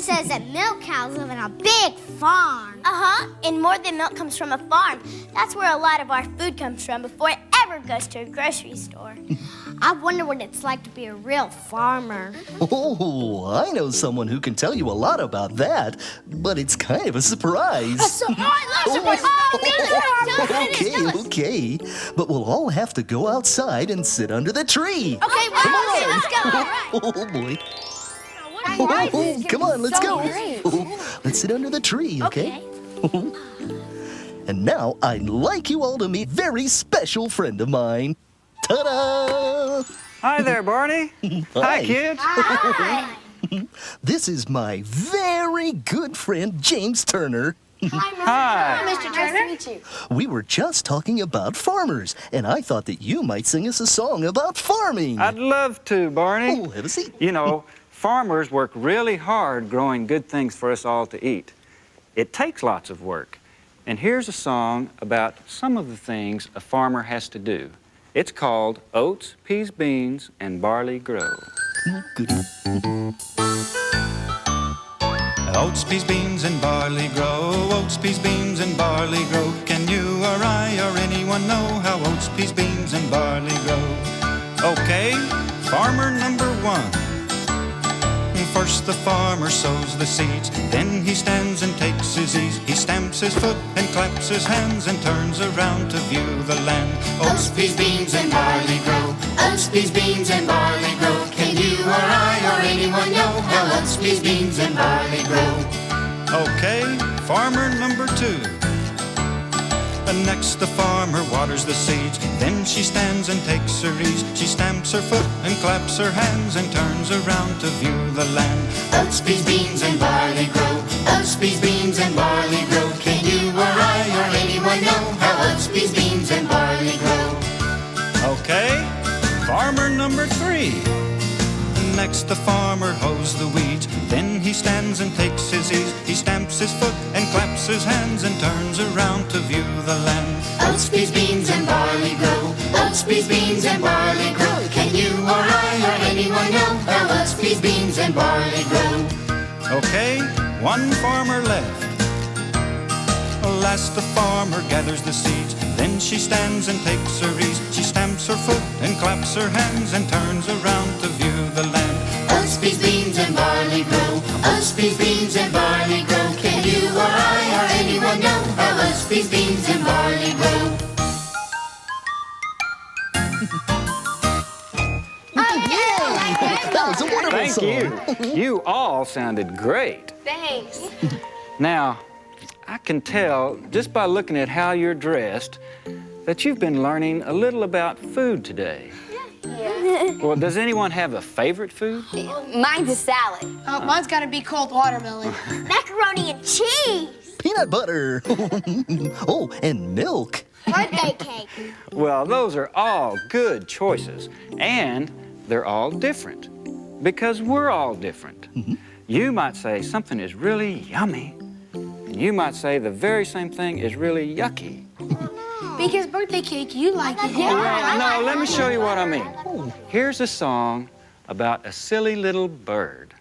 says that milk cows live in a big farm. Uh-huh, and more than milk comes from a farm. That's where a lot of our food comes from before it ever goes to a grocery store. I wonder what it's like to be a real farmer. Oh, I know someone who can tell you a lot about that, but it's kind of a surprise. Okay. But we'll all have to go outside and sit under the tree. Okay, well, Come on. let's go. All right. Oh, boy. Come on, let's go. Let's sit under the tree, okay? And now I'd like you all to meet a very special friend of mine. Ta-da! Hi there, Barney. Hi, kids. Hi. This is my very good friend, James Turner. Hi. Mr. Turner. Nice to meet you. We were just talking about farmers, and I thought that you might sing us a song about farming. I'd love to, Barney. Oh, have a seat. You know, farmers work really hard growing good things for us all to eat. It takes lots of work. And here's a song about some of the things a farmer has to do. It's called Oats, Peas, Beans, and Barley Grow. Good. Oats, peas, beans, and barley grow. Oats, peas, beans, and barley grow. Can you or I or anyone know how oats, peas, beans, and barley grow? Okay, farmer number one. First the farmer sows the seeds, then he stands and takes his ease. He stamps his foot and claps his hands and turns around to view the land. Oats, peas, beans, and barley grow. Oats, peas, beans, and barley grow. Can you or I or anyone know how oats, peas, beans, and barley grow? Okay, farmer number two. And next the farmer waters the seeds, then she stands and takes her ease. She stamps her foot and claps her hands and turns around to view the land. Oats, peas, beans, and barley grow. Oats, peas, beans, and barley grow. Can you or I or anyone know how oats, peas, beans, and barley grow? Okay, farmer number three. Next the farmer hoes the weeds, then he stands and takes his ease. He stamps his foot and claps his hands and turns around to view the land. Oats, peas, beans, and barley grow. Oats, peas, beans, and barley grow. Can you or I or anyone know how oats, peas, beans, and barley grow? Okay, one farmer left. Last the farmer gathers the seeds, then she stands and takes her ease. She stamps her foot and claps her hands and turns around to view the land. Oats, peas, beans, and barley grow. Oats, peas, beans, and barley grow. Can you or I or anyone know how oats, peas, beans, and barley grow? That was a wonderful Thank song. you. You all sounded great. Thanks. Now, I can tell just by looking at how you're dressed that you've been learning a little about food today. Well, does anyone have a favorite food? Mine's a salad. Mine's got to be cold watermelon. Macaroni and cheese. Peanut butter. Oh, and milk. Birthday cake. Well, those are all good choices, and they're all different because we're all different. You might say something is really yummy, and you might say the very same thing is really yucky. Because birthday cake, you like it. Well, no, let me show you what I mean. Here's a song about a silly little bird.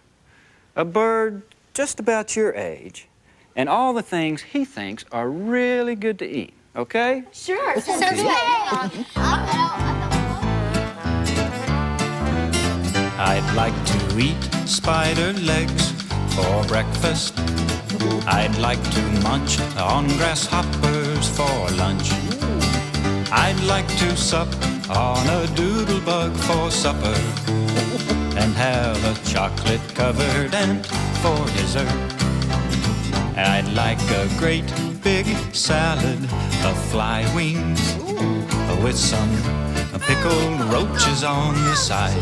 A bird just about your age, and all the things he thinks are really good to eat, okay? Sure. So I'd like to eat spider legs for breakfast. I'd like to munch on grasshoppers for lunch. I'd like to sup on a doodle bug for supper and have a chocolate-covered ant for dessert. I'd like a great big salad of fly wings with some pickled roaches on the side.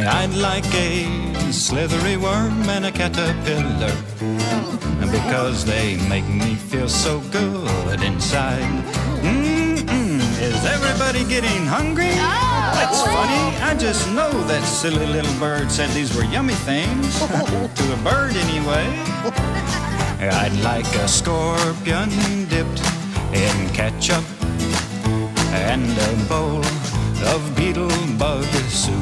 I'd like a slithery worm and a caterpillar because they make me feel so good inside. Is everybody getting hungry? That's funny. I just know that silly little bird said these were yummy things. To a bird, anyway. I'd like a scorpion dipped in ketchup and a bowl of beetle bug soup.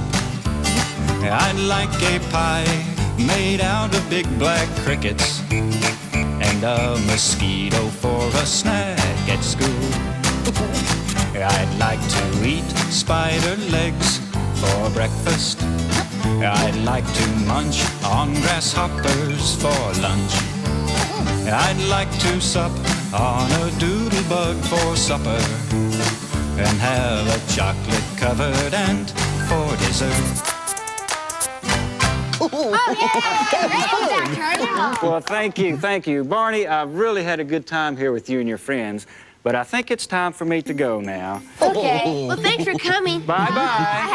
I'd like a pie made out of big black crickets, and a mosquito for a snack at school. I'd like to eat spider legs for breakfast. I'd like to munch on grasshoppers for lunch. I'd like to sup on a doodle bug for supper, and have a chocolate-covered ant for dessert. Well, thank you. Barney, I've really had a good time here with you and your friends, but I think it's time for me to go now. Okay. Well, thanks for coming. Bye-bye.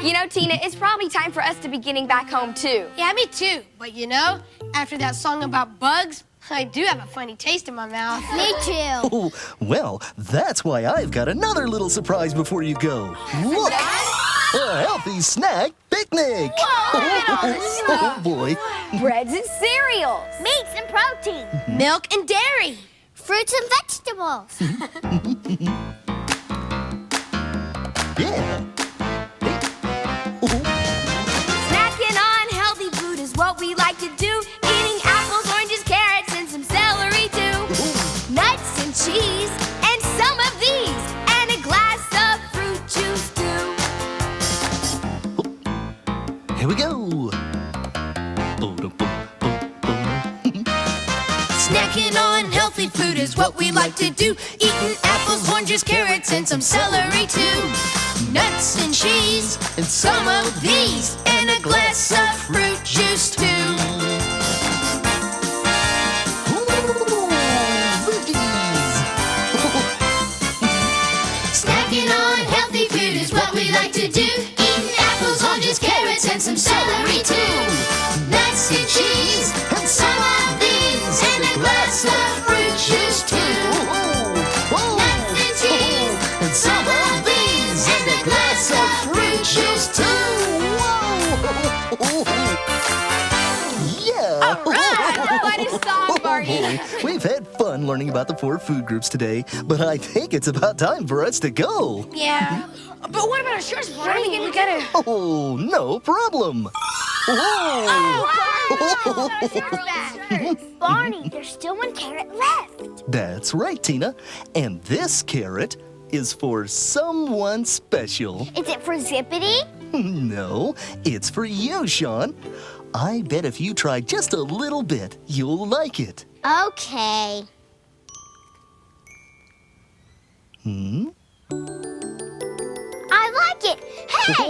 You know, Tina, it's probably time for us to be getting back home, too. Yeah, me too. But you know, after that song about bugs, I do have a funny taste in my mouth. Me too. Oh, well, that's why I've got another little surprise before you go. Look! A healthy snack picnic! Oh, boy. Breads and cereals. Meats and protein. Milk and dairy. Fruits and vegetables. Yeah. Snacking on healthy food is what we like to do. Eating apples, oranges, carrots, and some celery, too. Nuts and cheese, and some of these, and a glass of fruit juice, too. Here we go. Snacking on healthy food is what we like to do. Eating apples, oranges, carrots, and some celery too. Nuts and cheese, and some of these, and a glass of fruit juice too. Snacking on healthy food is what we like to do. Eating apples, oranges, carrots, and some celery too. Nuts and cheese, and some of these, and a glass of fruit juice too. Nuts and cheese, and some of these, and a glass of fruit juice too. Yeah! What a song, Barney. Boy, we've had fun learning about the 4 food groups today, but I think it's about time for us to go. Yeah. But what about our shirts, Barney? We gotta... Oh, no problem. Barney, there's still 1 carrot left. That's right, Tina. And this carrot is for someone special. Is it for Zippity? No, it's for you, Sean. I bet if you try just a little bit, you'll like it. Okay. I like it. Hey,